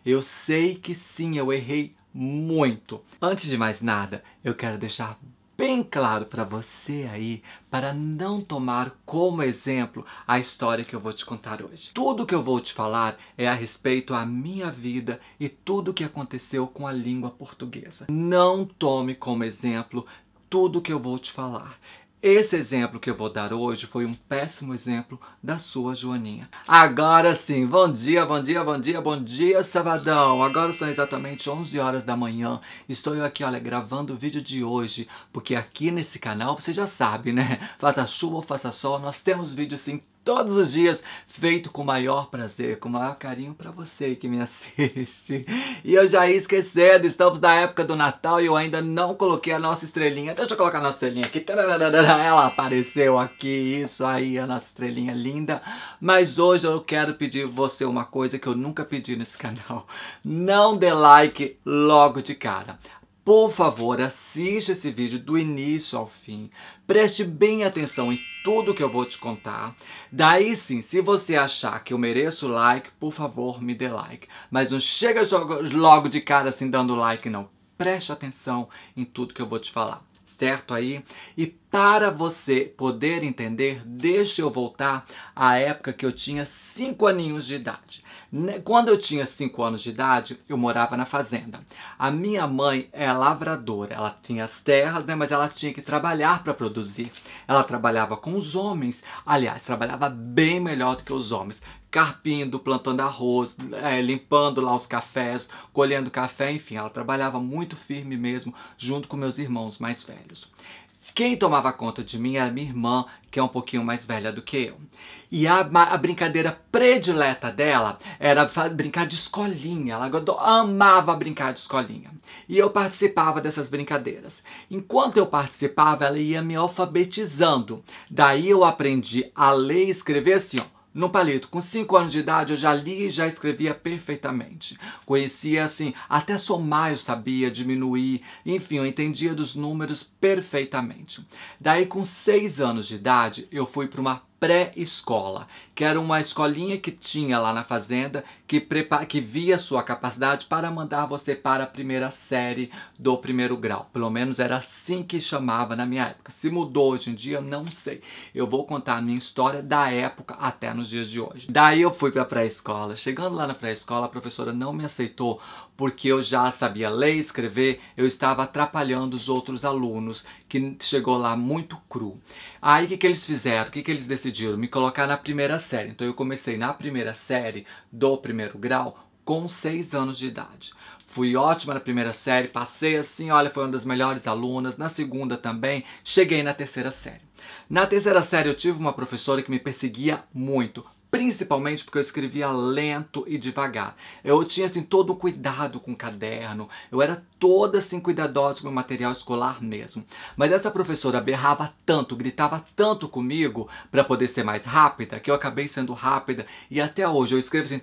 Eu sei que sim, eu errei muito. Antes de mais nada, eu quero deixar bem claro para você aí, para não tomar como exemplo a história que eu vou te contar hoje. Tudo que eu vou te falar é a respeito à minha vida e tudo o que aconteceu com a língua portuguesa. Não tome como exemplo tudo que eu vou te falar. Esse exemplo que eu vou dar hoje foi um péssimo exemplo da sua Joaninha. Agora sim, bom dia, bom dia, bom dia, bom dia, sabadão. Agora são exatamente 11 horas da manhã. Estou eu aqui, olha, gravando o vídeo de hoje, porque aqui nesse canal, você já sabe, né? Faça chuva ou faça sol, nós temos vídeos sim todos os dias, feito com o maior prazer, com o maior carinho para você que me assiste. E eu já ia esquecendo, estamos na época do Natal e eu ainda não coloquei a nossa estrelinha. Deixa eu colocar a nossa estrelinha aqui. Ela apareceu aqui, isso aí, a nossa estrelinha linda. Mas hoje eu quero pedir você uma coisa que eu nunca pedi nesse canal. Não dê like logo de cara. Por favor, assista esse vídeo do início ao fim. Preste bem atenção em tudo que eu vou te contar. Daí sim, se você achar que eu mereço like, por favor, me dê like. Mas não chega logo de cara assim dando like, não. Preste atenção em tudo que eu vou te falar. Certo aí? E para você poder entender, deixa eu voltar à época que eu tinha 5 aninhos de idade. Quando eu tinha 5 anos de idade, eu morava na fazenda. A minha mãe é lavradora, ela tinha as terras, né, mas ela tinha que trabalhar para produzir. Ela trabalhava com os homens, aliás, trabalhava bem melhor do que os homens. Carpindo, plantando arroz, limpando lá os cafés, colhendo café, enfim, ela trabalhava muito firme mesmo, junto com meus irmãos mais velhos. Quem tomava conta de mim era minha irmã, que é um pouquinho mais velha do que eu. E a brincadeira predileta dela era brincar de escolinha. Ela amava brincar de escolinha. E eu participava dessas brincadeiras. Enquanto eu participava, ela ia me alfabetizando. Daí eu aprendi a ler e escrever assim, ó. No palito, com 5 anos de idade, eu já li e já escrevia perfeitamente. Conhecia, assim, até somar eu sabia, diminuir, enfim, eu entendia dos números perfeitamente. Daí, com 6 anos de idade, eu fui para uma pré-escola, que era uma escolinha que tinha lá na fazenda, que via sua capacidade para mandar você para a primeira série do primeiro grau. Pelo menos era assim que chamava na minha época. Se mudou hoje em dia, não sei. Eu vou contar a minha história da época até nos dias de hoje. Daí eu fui para a pré-escola. Chegando lá na pré-escola, a professora não me aceitou porque eu já sabia ler e escrever, eu estava atrapalhando os outros alunos, que chegou lá muito cru. Aí o que eles fizeram? O que eles decidiram? Me colocar na primeira série. Então eu comecei na primeira série do primeiro grau com 6 anos de idade. Fui ótima na primeira série, passei assim, olha, foi uma das melhores alunas. Na segunda também, cheguei na terceira série. Na terceira série eu tive uma professora que me perseguia muito. Principalmente porque eu escrevia lento e devagar. Eu tinha assim todo um cuidado com o caderno. Eu era toda assim cuidadosa com o material escolar mesmo. Mas essa professora berrava tanto, gritava tanto comigo para poder ser mais rápida, que eu acabei sendo rápida e até hoje eu escrevo assim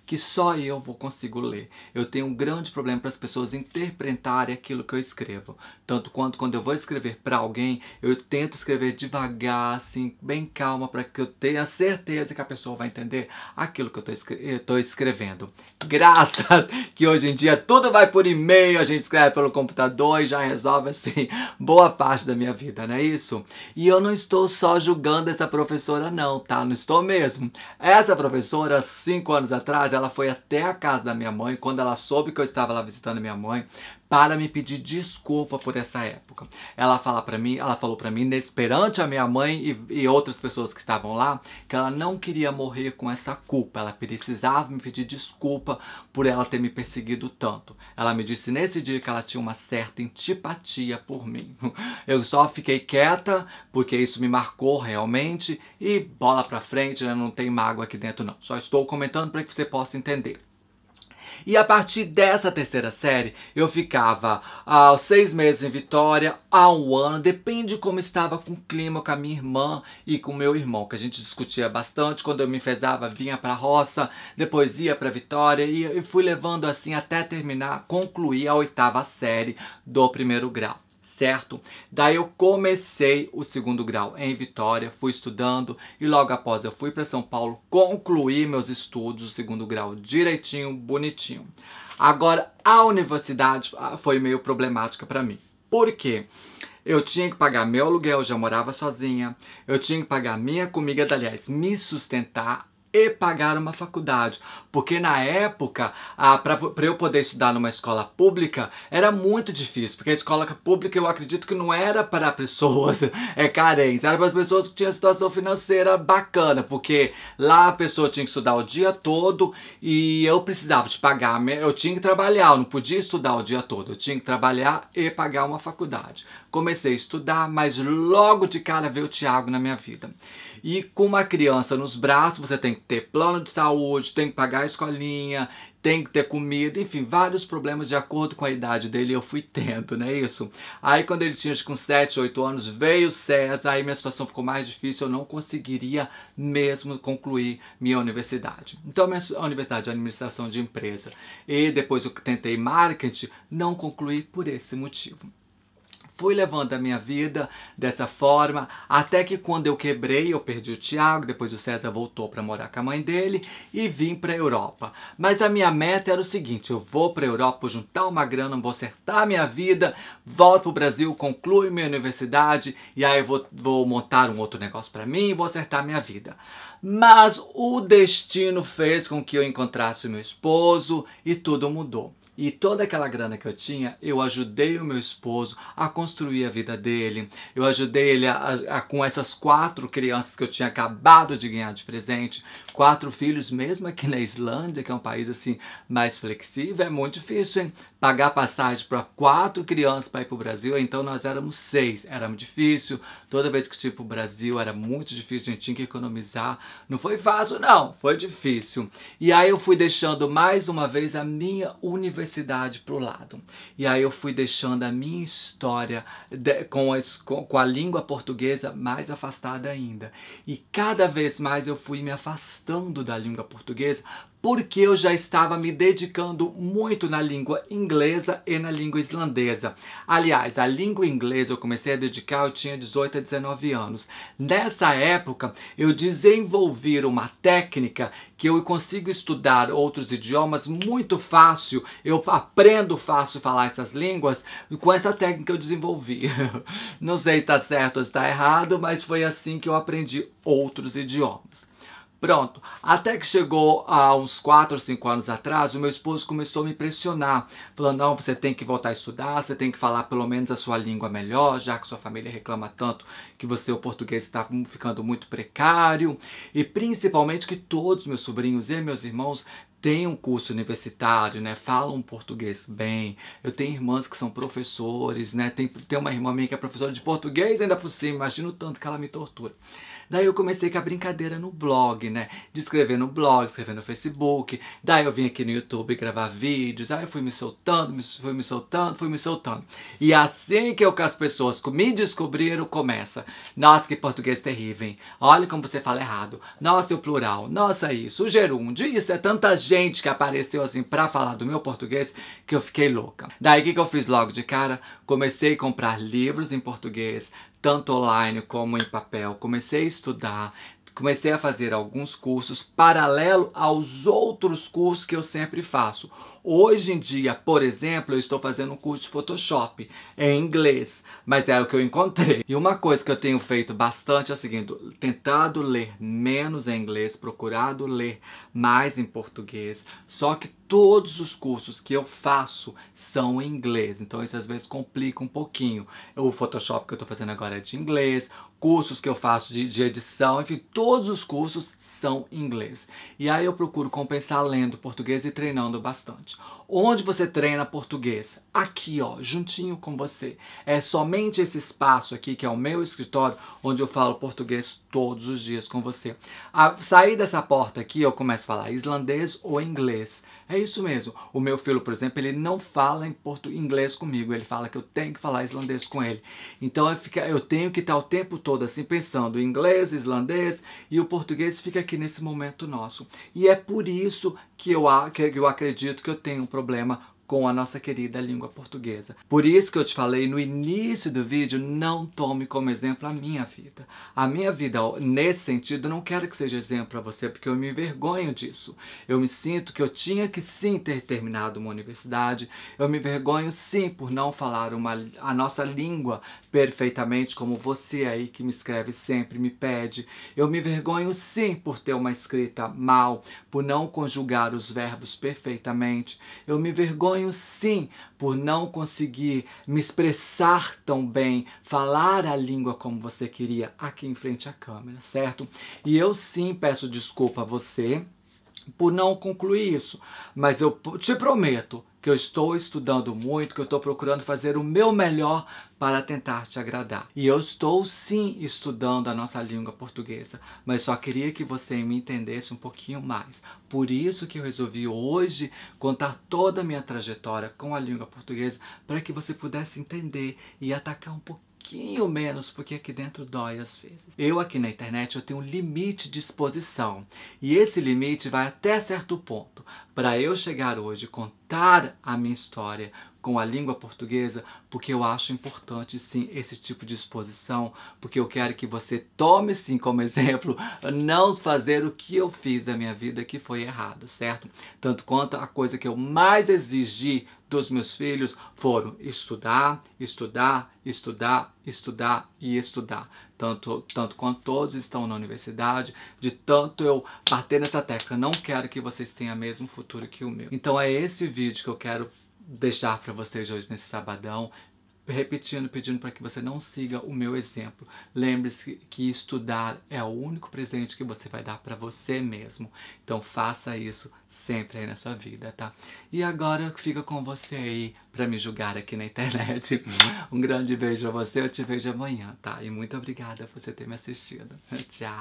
que só eu consigo ler. Eu tenho um grande problema para as pessoas interpretarem aquilo que eu escrevo. Tanto quanto quando eu vou escrever para alguém, eu tento escrever devagar, assim, bem calma, para que eu tenha certeza que a pessoa vai entender aquilo que eu tô escrevendo. Graças que hoje em dia tudo vai por e-mail, a gente escreve pelo computador e já resolve assim boa parte da minha vida, não é isso? E eu não estou só julgando essa professora não, tá? Não estou mesmo. Essa professora, 5 anos atrás, ela foi até a casa da minha mãe, quando ela soube que eu estava lá visitando a minha mãe, para me pedir desculpa por essa época. Ela falou para mim, perante a minha mãe e outras pessoas que estavam lá, que ela não queria morrer com essa culpa. Ela precisava me pedir desculpa por ela ter me perseguido tanto. Ela me disse nesse dia que ela tinha uma certa antipatia por mim. Eu só fiquei quieta, porque isso me marcou realmente, e bola pra frente, né? Não tem mágoa aqui dentro não. Só estou comentando para que você possa entender. E a partir dessa terceira série, eu ficava 6 meses em Vitória, a 1 ano, depende de como estava com o clima com a minha irmã e com o meu irmão, que a gente discutia bastante. Quando eu me enfesava, vinha pra roça, depois ia pra Vitória e fui levando assim até terminar, concluir a 8ª série do primeiro grau. certo? Daí eu comecei o segundo grau em Vitória, fui estudando e logo após eu fui para São Paulo concluir meus estudos, o segundo grau direitinho, bonitinho. Agora, a universidade foi meio problemática para mim. Por quê? Eu tinha que pagar meu aluguel, eu já morava sozinha, eu tinha que pagar minha comida, aliás, me sustentar e pagar uma faculdade, porque na época, para eu poder estudar numa escola pública, era muito difícil, porque a escola pública eu acredito que não era para pessoas carentes, era para as pessoas que tinham situação financeira bacana, porque lá a pessoa tinha que estudar o dia todo e eu precisava de pagar, eu tinha que trabalhar, eu não podia estudar o dia todo, eu tinha que trabalhar e pagar uma faculdade. Comecei a estudar, mas logo de cara veio o Thiago na minha vida. E com uma criança nos braços, você tem que ter plano de saúde, tem que pagar a escolinha, tem que ter comida, enfim, vários problemas de acordo com a idade dele eu fui tendo, não é isso? Aí quando ele tinha acho que uns 7, 8 anos, veio o César, aí minha situação ficou mais difícil, eu não conseguiria mesmo concluir minha universidade. Então minha universidade de administração de empresa e depois eu tentei marketing, não concluí por esse motivo. Fui levando a minha vida dessa forma, até que quando eu quebrei, eu perdi o Thiago, depois o César voltou para morar com a mãe dele e vim para a Europa. Mas a minha meta era o seguinte, eu vou para a Europa, vou juntar uma grana, vou acertar a minha vida, volto para o Brasil, concluo minha universidade e aí eu vou montar um outro negócio para mim e vou acertar a minha vida. Mas o destino fez com que eu encontrasse o meu esposo e tudo mudou. E toda aquela grana que eu tinha, eu ajudei o meu esposo a construir a vida dele. Eu ajudei ele com essas 4 crianças que eu tinha acabado de ganhar de presente. 4 filhos, mesmo aqui na Islândia, que é um país assim mais flexível, é muito difícil, hein? Pagar passagem para 4 crianças para ir para o Brasil, então nós éramos 6. Era muito difícil. Toda vez que eu ia para o Brasil era muito difícil, a gente tinha que economizar. Não foi fácil, não. Foi difícil. E aí eu fui deixando mais uma vez a minha universidade para o lado. E aí eu fui deixando a minha história com a língua portuguesa mais afastada ainda. E cada vez mais eu fui me afastando da língua portuguesa porque eu já estava me dedicando muito na língua inglesa e na língua islandesa. Aliás, a língua inglesa eu comecei a dedicar, eu tinha 18 a 19 anos. Nessa época, eu desenvolvi uma técnica que eu consigo estudar outros idiomas muito fácil, eu aprendo fácil a falar essas línguas com essa técnica que eu desenvolvi. Não sei se está certo ou se está errado, mas foi assim que eu aprendi outros idiomas. Pronto, até que chegou a uns 4 ou 5 anos atrás, o meu esposo começou a me pressionar, falando, não, você tem que voltar a estudar, você tem que falar pelo menos a sua língua melhor, já que sua família reclama tanto que o português está ficando muito precário, e principalmente que todos meus sobrinhos e meus irmãos têm um curso universitário, né? Falam português bem. Eu tenho irmãs que são professores, né? Tem uma irmã minha que é professora de português ainda por cima, imagina o tanto que ela me tortura. Daí eu comecei com a brincadeira no blog, né? De escrever no blog, escrever no Facebook. Daí eu vim aqui no YouTube gravar vídeos. Aí eu fui me soltando, fui me soltando. E assim que as pessoas me descobriram, começa. Nossa, que português terrível, hein? Olha como você fala errado. Nossa, o plural. Nossa, isso. O gerúndio. Isso é tanta gente que apareceu assim pra falar do meu português que eu fiquei louca. Daí o que eu fiz logo de cara? Comecei a comprar livros em português, tanto online como em papel. Comecei a estudar, comecei a fazer alguns cursos paralelo aos outros cursos que eu sempre faço. Hoje em dia, por exemplo, eu estou fazendo um curso de Photoshop em inglês, mas é o que eu encontrei. E uma coisa que eu tenho feito bastante é o seguinte, tentado ler menos em inglês, procurado ler mais em português, só que todos os cursos que eu faço são em inglês, então isso às vezes complica um pouquinho. O Photoshop que eu estou fazendo agora é de inglês, cursos que eu faço de edição, enfim, todos os cursos são em inglês. E aí eu procuro compensar lendo português e treinando bastante. Onde você treina português? Aqui, ó, juntinho com você. É somente esse espaço aqui, que é o meu escritório, onde eu falo português todos os dias com você. A sair dessa porta aqui, eu começo a falar islandês ou inglês. É isso mesmo. O meu filho, por exemplo, ele não fala em inglês comigo. Ele fala que eu tenho que falar islandês com ele. Então eu tenho que estar o tempo todo assim pensando em inglês, islandês, e o português fica aqui nesse momento nosso. E é por isso que eu acredito que eu tenho um problema com a nossa querida língua portuguesa. Por isso que eu te falei no início do vídeo, não tome como exemplo a minha vida. A minha vida, nesse sentido, eu não quero que seja exemplo para você, porque eu me envergonho disso. Eu me sinto que eu tinha que sim ter terminado uma universidade, eu me envergonho sim por não falar a nossa língua perfeitamente, como você aí que me escreve sempre me pede. Eu me envergonho sim por ter uma escrita mal, por não conjugar os verbos perfeitamente. Eu me envergonho sim por não conseguir me expressar tão bem, falar a língua como você queria aqui em frente à câmera, certo? E eu sim peço desculpa a você por não concluir isso, mas eu te prometo que eu estou estudando muito, que eu estou procurando fazer o meu melhor para tentar te agradar. E eu estou sim estudando a nossa língua portuguesa, mas só queria que você me entendesse um pouquinho mais. Por isso que eu resolvi hoje contar toda a minha trajetória com a língua portuguesa, para que você pudesse entender e atacar um pouquinho menos, porque aqui dentro dói às vezes. Eu aqui na internet eu tenho um limite de exposição, e esse limite vai até certo ponto. Para eu chegar hoje e contar a minha história com a língua portuguesa, porque eu acho importante sim esse tipo de exposição, porque eu quero que você tome sim como exemplo não fazer o que eu fiz da minha vida que foi errado, certo? Tanto quanto a coisa que eu mais exigi dos meus filhos foram estudar, estudar, estudar, estudar e estudar. Tanto quanto todos estão na universidade, de tanto eu bater nessa tecla, não quero que vocês tenham o mesmo futuro que o meu. Então é esse vídeo que eu quero deixar para vocês hoje nesse sabadão, repetindo, pedindo para que você não siga o meu exemplo. Lembre-se que estudar é o único presente que você vai dar para você mesmo. Então faça isso sempre aí na sua vida, tá? E agora fica com você aí para me julgar aqui na internet. Um grande beijo pra você, eu te vejo amanhã, tá? E muito obrigada por você ter me assistido. Tchau!